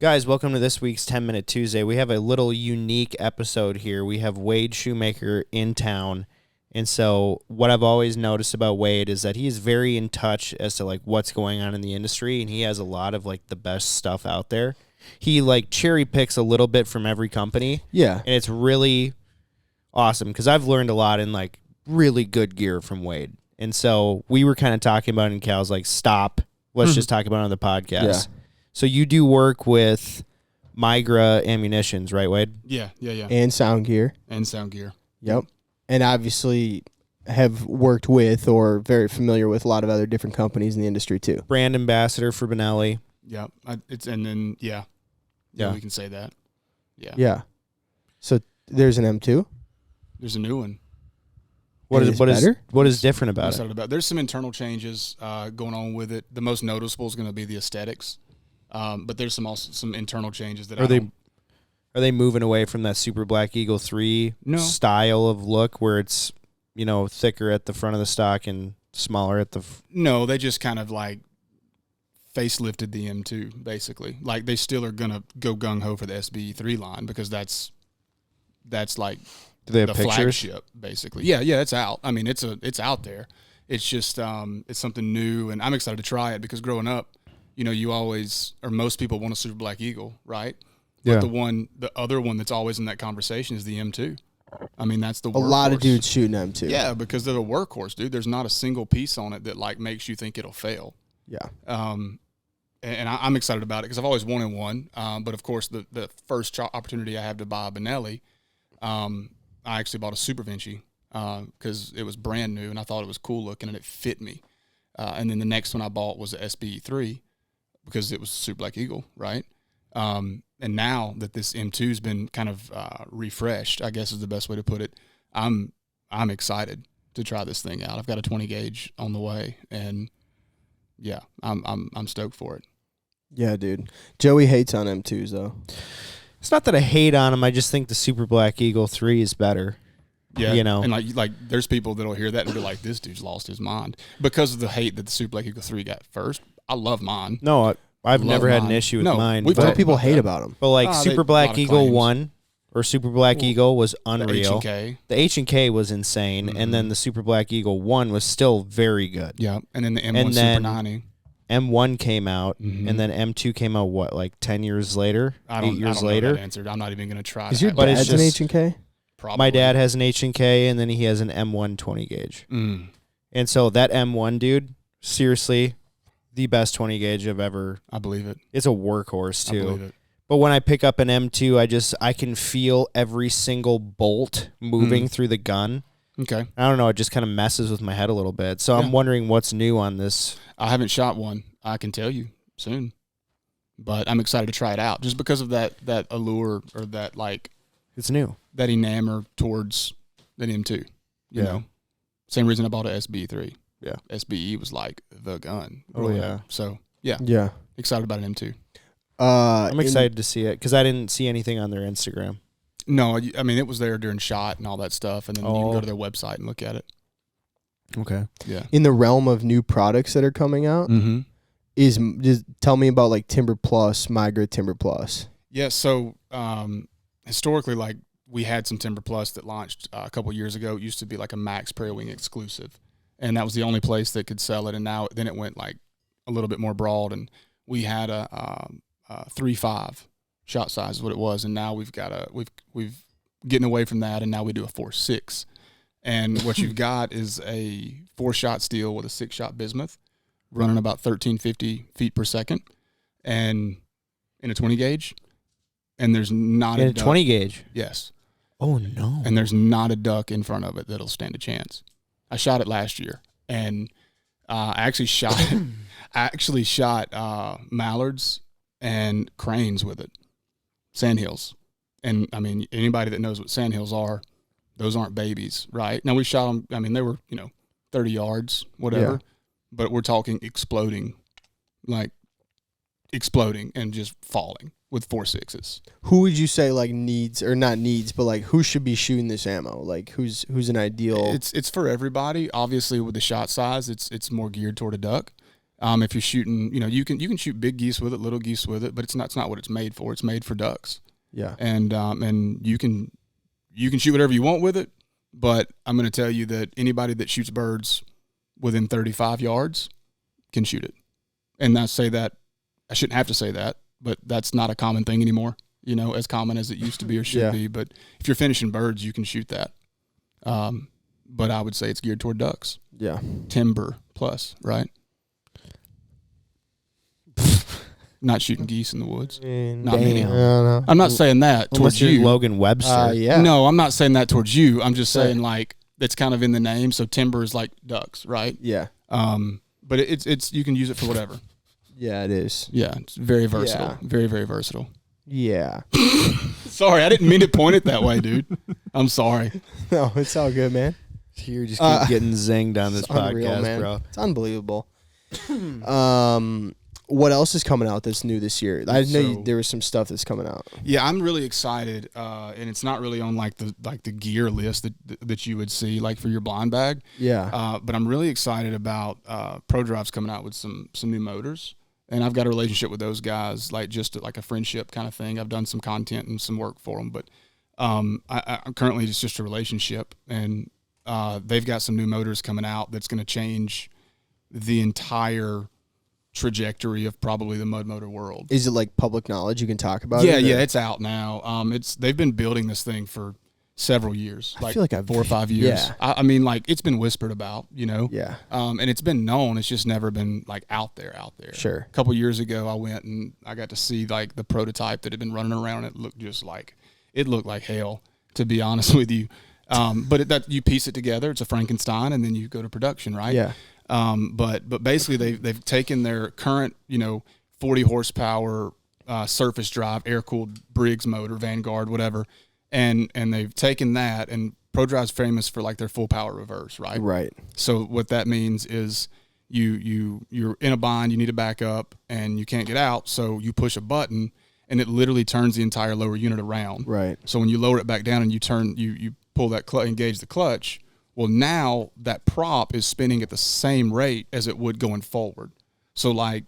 Guys, welcome to this week's 10-Minute Tuesday. We have a little unique episode here. We have Wade Shoemaker in town. And so what I've always noticed about Wade is that he's very in touch as to like what's going on in the industry, and he has a lot of like the best stuff out there. He like cherry picks a little bit from every company. Yeah. And it's really awesome because I've learned a lot in like really good gear from Wade. And so we were kind of talking about it, and Cal's like, stop. Let's just talk about it on the podcast. Yeah. So you do work with Migra Ammunitions, right, Wade? Yeah. And SoundGear. And SoundGear. Yep. And obviously have worked with or very familiar with a lot of other different companies in the industry too. Brand ambassador for Benelli. Yeah. We can say that. Yeah. Yeah. So there's an M2. There's a new one. What is different I'm about excited it? about. There's some internal changes going on with it. The most noticeable is going to be the aesthetics, but there's some internal changes that Are they moving away from that Super Black Eagle 3 style of look where it's, thicker at the front of the stock and smaller at the No, they just kind of like facelifted the M2 basically. Like they still are going to go gung ho for the SBE3 line because that's like Do they have the pictures? flagship basically. Yeah, it's out. I mean, it's out there. It's just it's something new, and I'm excited to try it because growing up, you always, or most people want a Super Black Eagle, right? Yeah. But the other one that's always in that conversation is the M2. I mean, that's the workhorse. A lot of dudes shooting M2. Yeah, because they're a workhorse, dude. There's not a single piece on it that like makes you think it'll fail. Yeah. And I'm excited about it because I've always wanted one. But of course, the first opportunity I have to buy a Benelli, I actually bought a Super Vinci because it was brand new and I thought it was cool looking and it fit me. And then the next one I bought was a SBE3 because it was Super Black Eagle, right? And now that this M2's been kind of refreshed, I guess is the best way to put it, I'm excited to try this thing out. I've got a 20 gauge on the way, and yeah, I'm stoked for it. Yeah, dude. Joey hates on M2s though. It's not that I hate on them. I just think the Super Black Eagle 3 is better. Yeah, and like there's people that'll hear that and be like, "This dude's lost his mind," because of the hate that the Super Black Eagle 3 got first. I love mine. No, I've never had an issue with mine. What do people hate about them? But like Super Black Eagle 1 or Super Black Eagle was unreal. The H&K was insane, and then the Super Black Eagle 1 was still very good. Yeah, and then the M1 Super 90. M1 came out, and then M2 came out, what, like 10 years later? 8 years later? Know that answer. I'm not even going to try. Is your dad's an H&K? Probably. My dad has an H&K, and then he has an M1 20 gauge. And so that M1, dude, seriously, the best 20 gauge I've ever. I believe it. It's a workhorse, too. I believe it. But when I pick up an M2, I can feel every single bolt moving through the gun. Okay. I don't know. It just kind of messes with my head a little bit. So I'm wondering what's new on this. I haven't shot one. I can tell you soon. But I'm excited to try it out just because of that allure or that like. It's new. That enamor towards the M2. You know? Same reason I bought an SBE3. Yeah. SBE was like the gun. Oh, yeah. So, yeah. Yeah. Excited about an M2. I'm excited to see it because I didn't see anything on their Instagram. No, I mean, it was there during shot and all that stuff, and then you can go to their website and look at it. Okay. Yeah. In the realm of new products that are coming out, just tell me about like Timber Plus, Migra Timber Plus. Yeah, so historically, like, we had some Timber Plus that launched a couple years ago. It used to be like a Max Prairie Wing exclusive, and that was the only place that could sell it, and then it went like a little bit more broad, and we had a 3.5 shot size is what it was, and now we've getting away from that, and now we do a 4.6, and what you've got is a 4-shot steel with a 6-shot bismuth running about 1350 feet per second, and in a 20 gauge, and there's not a 20 gauge. Yes. Oh no. And there's not a duck in front of it that'll stand a chance. I shot it last year, and I actually shot mallards and cranes with it. Sandhills. And, I mean, anybody that knows what sandhills are, those aren't babies, right? Now, we shot them, I mean, they were, 30 yards, whatever. Yeah. But we're talking exploding and just falling with 4.6s. Who would you say, like, needs, or not needs, but, like, who should be shooting this ammo? Like, who's an ideal? It's for everybody. Obviously, with the shot size, it's more geared toward a duck. If you're shooting, you can shoot big geese with it, little geese with it, but it's not what it's made for. It's made for ducks. Yeah. And you can shoot whatever you want with it, but I'm going to tell you that anybody that shoots birds within 35 yards can shoot it. And I say that, I shouldn't have to say that, but that's not a common thing anymore, as common as it used to be or should be. But if you're finishing birds, you can shoot that. But I would say it's geared toward ducks. Yeah. Timber plus, right? Not shooting geese in the woods. Not me. No. I'm not saying that towards Unless you're you. Logan Webster. Yeah. No, I'm not saying that towards you. I'm just saying like that's kind of in the name. So timber is like ducks, right? Yeah. But it's you can use it for whatever. Yeah, it is. Yeah, it's very versatile. Yeah. Very, very versatile. Yeah. Sorry, I didn't mean to point it that way, dude. I'm sorry. No, it's all good, man. You're just keep getting zinged on this podcast, Unreal, man. bro. It's unbelievable. What else is coming out that's new this year? I know there was some stuff that's coming out. Yeah, I'm really excited, and it's not really on like the gear list that you would see like for your blind bag. Yeah. But I'm really excited about ProDrive's coming out with some new motors, and I've got a relationship with those guys, like just like a friendship kind of thing. I've done some content and some work for them, but I'm currently it's just a relationship, and they've got some new motors coming out that's going to change the entire trajectory of probably the mud motor world. Is it like public knowledge you can talk about? Yeah, it's out now. They've been building this thing for several years. I feel like 4 or 5 years. Yeah. I mean, like it's been whispered about, Yeah. and it's been known. It's just never been like out there. Sure. A couple years ago, I went and I got to see like the prototype that had been running around. It looked like hell, to be honest with you. But that you piece it together, it's a Frankenstein, and then you go to production, right? Yeah. But basically they've taken their current 40 horsepower surface drive air cooled Briggs motor, Vanguard, whatever, and they've taken that, and ProDrive's famous for like their full power reverse, right? Right. So what that means is you're in a bind, you need to back up, and you can't get out, so you push a button, and it literally turns the entire lower unit around. Right. So when you lower it back down and you pull that engage the clutch. Well, now that prop is spinning at the same rate as it would going forward. So like,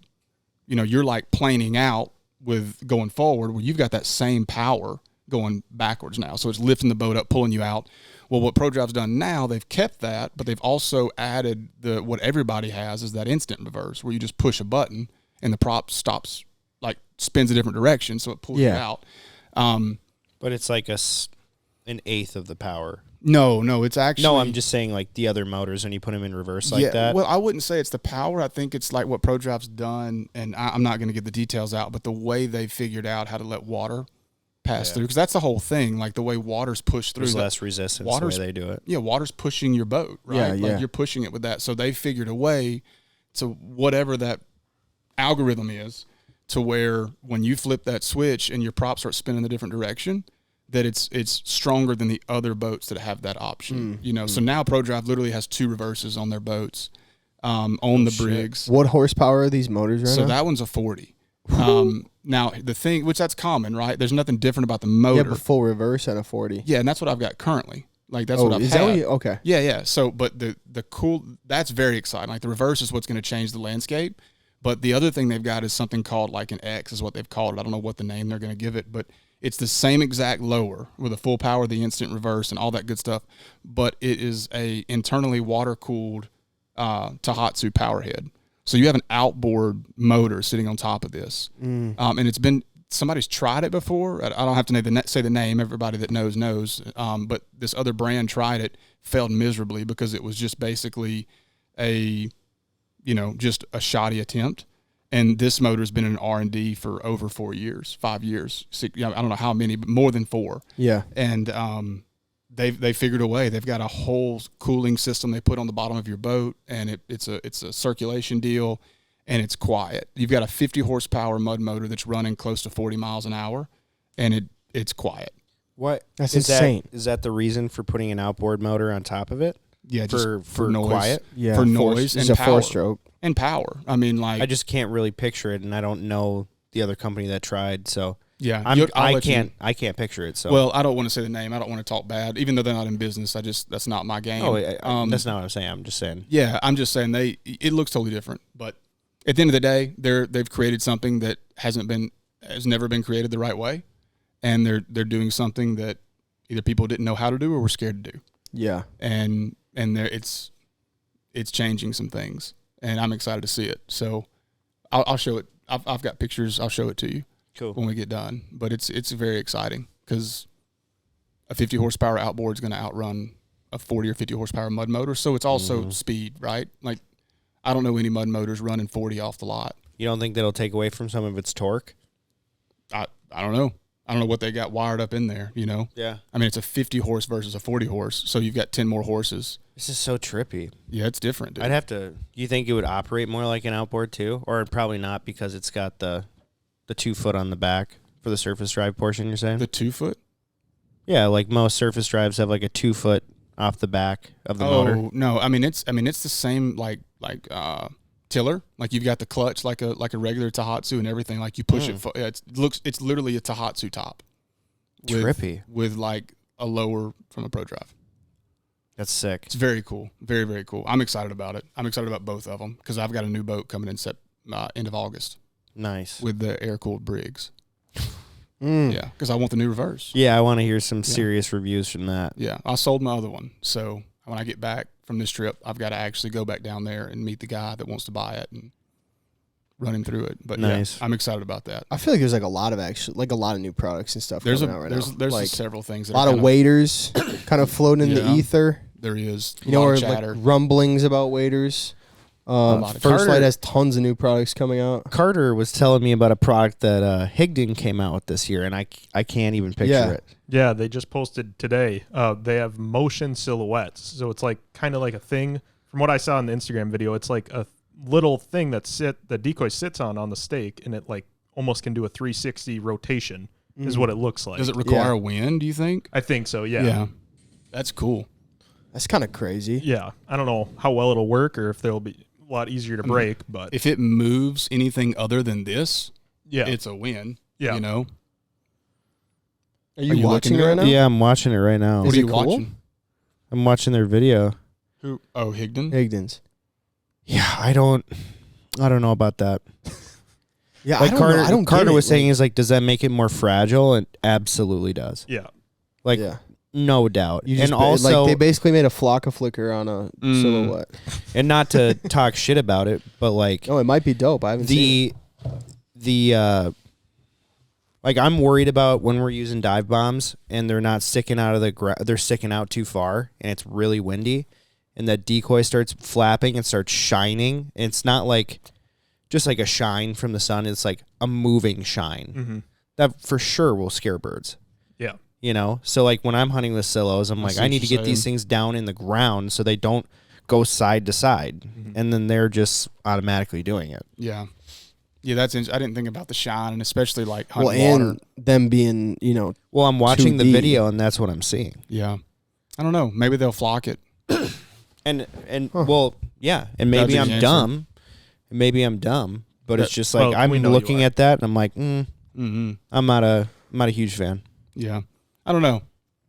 you're like planing out with going forward where you've got that same power going backwards now. So it's lifting the boat up, pulling you out. Well, what ProDrive's done now, they've kept that, but they've also added what everybody has is that instant reverse where you just push a button and the prop stops, like spins a different direction. So it pulls you out. But it's like an eighth of the power. No, it's actually... No, I'm just saying like the other motors when you put them in reverse like that. Well, I wouldn't say it's the power. I think it's like what ProDrive's done, and I'm not going to get the details out, but the way they figured out how to let water pass through, because that's the whole thing, like the way water's pushed through. There's less resistance the way they do it. Yeah, water's pushing your boat, right? Like you're pushing it with that. So they figured a way to whatever that algorithm is to where when you flip that switch and your prop starts spinning a different direction, that it's stronger than the other boats that have that option. So now ProDrive literally has 2 reverses on their boats on the Briggs. What horsepower are these motors right now? So that one's a 40. Now the thing, which that's common, right? There's nothing different about the motor. Yeah, but full reverse and a 40. Yeah, and that's what I've got currently. Like that's what I've is had. That what okay. Yeah. So, but the cool, that's very exciting. Like the reverse is what's going to change the landscape. But the other thing they've got is something called like an X is what they've called it. I don't know what the name they're going to give it, but it's the same exact lower with a full power, the instant reverse, and all that good stuff. But it is a internally water cooled Tohatsu powerhead. So you have an outboard motor sitting on top of this, and it's been somebody's tried it before. I don't have to say the name. Everybody that knows. But this other brand tried it, failed miserably because it was just basically just a shoddy attempt. And this motor's been in R&D for over 4 years, 5 years. I don't know how many, but more than 4. Yeah. And they figured a way. They've got a whole cooling system they put on the bottom of your boat, and it's a circulation deal, and it's quiet. You've got a 50 horsepower mud motor that's running close to 40 miles an hour, and it's quiet. What? That's insane. Is that the reason for putting an outboard motor on top of it? Yeah, for noise. Quiet. Yeah, for noise and a power. 4-stroke. And power. I mean, like I just can't really picture it, and I don't know the other company that tried. So yeah, I can't picture it. So well, I don't want to say the name. I don't want to talk bad, even though they're not in business. That's not my game. Oh, that's not what I'm saying. I'm just saying. Yeah, I'm just saying it looks totally different, but at the end of the day, they've created something that has never been created the right way, and they're doing something that either people didn't know how to do or were scared to do. Yeah. And it's changing some things, and I'm excited to see it. So I'll show it. I've got pictures. I'll show it to you. Cool. When we get done. But it's very exciting because a 50 horsepower outboard is going to outrun a 40 or 50 horsepower mud motor. So it's also speed, right? Like, I don't know any mud motors running 40 off the lot. You don't think that'll take away from some of its torque? I don't know. I don't know what they got wired up in there, you know? Yeah. I mean, it's a 50 horse versus a 40 horse. So you've got 10 more horses. This is so trippy. Yeah, it's different, dude. I'd have to. You think it would operate more like an outboard too, or probably not because it's got the 2 foot on the back for the surface drive portion? You're saying The 2 foot? Yeah, like most surface drives have like a 2 foot off the back of the motor. Oh no, I mean it's the same like tiller. Like you've got the clutch like a regular Tohatsu and everything. Like you push it. It's literally a Tohatsu top. Trippy. With like a lower from a Pro Drive. That's sick. It's very cool. Very, very cool. I'm excited about it. I'm excited about both of them because I've got a new boat coming in end of August. Nice. With the air-cooled Briggs. Yeah, because I want the new reverse. Yeah, I want to hear some serious reviews from that. Yeah, I sold my other one. So when I get back from this trip, I've got to actually go back down there and meet the guy that wants to buy it and run him through it. But nice. Yeah, I'm excited about that. I feel like there's like a lot of new products and stuff coming out right now. There's like several things. That a lot of waders kind of floating in the ether. There is. You know, or like rumblings about waders. First Light has tons of new products coming out. Carter was telling me about a product that Higdon came out with this year, and I can't even picture it. Yeah, they just posted today. They have motion silhouettes, so it's like kind of like a thing. From what I saw in the Instagram video, it's like a little thing that the decoy sits on the stake, and it like almost can do a 360 rotation. Is what it looks like. Does it require a wind? Do you think? I think so. Yeah. Yeah, that's cool. That's kind of crazy. Yeah, I don't know how well it'll work or if they'll be a lot easier to break, but if it moves anything other than this, it's a win. Yeah, you know. Are you watching it right now? Yeah, I'm watching it right now. What are you watching? I'm watching their video. Who? Oh, Higdon. Higdon's. Yeah, I don't know about that. Yeah, like Carter was saying, is like, does that make it more fragile? And absolutely does. Yeah. Like, no doubt. And also, like, they basically made a flock of flicker on a silhouette. And not to talk shit about it, but like, it might be dope. I haven't seen it. Like, I'm worried about when we're using dive bombs and they're not sticking out of the ground, they're sticking out too far and it's really windy and that decoy starts flapping and starts shining. And it's not like just like a shine from the sun. It's like a moving shine. Mm-hmm. That for sure will scare birds. Yeah. You know? So like when I'm hunting with silos, I'm like, I need to get these things down in the ground so they don't go side to side. Mm-hmm. And then they're just automatically doing it. Yeah. Yeah, that's interesting. I didn't think about the shine, and especially like hunting water. And them being, you know. Well, I'm watching the video, and that's what I'm seeing. Yeah, I don't know. Maybe they'll flock it. Well, yeah, and maybe I'm dumb. Maybe I'm dumb, but it's just like I'm looking at that, and I'm like, I'm not a huge fan. Yeah, I don't know.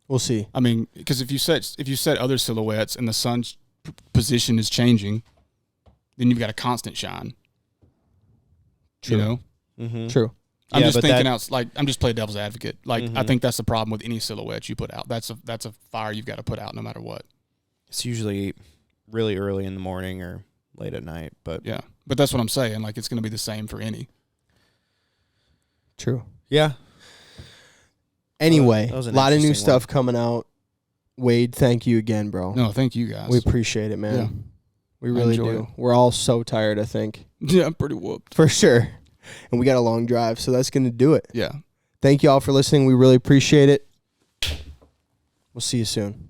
We'll see. I mean, because if you set other silhouettes and the sun's position is changing, then you've got a constant shine. True. You know? Mm-hmm. True. I'm just thinking I'm just playing devil's advocate. Like, I think that's the problem with any silhouette you put out. That's a fire you've got to put out no matter what. It's usually really early in the morning or late at night, but yeah. But that's what I'm saying. Like, it's going to be the same for any. True. Yeah. Anyway, a lot of new stuff coming out. Wade, thank you again, bro. No, thank you guys. We appreciate it, man. Yeah. We really do. We're all so tired, I think. Yeah, I'm pretty whooped. For sure. And we got a long drive, so that's going to do it. Yeah. Thank you all for listening. We really appreciate it. We'll see you soon.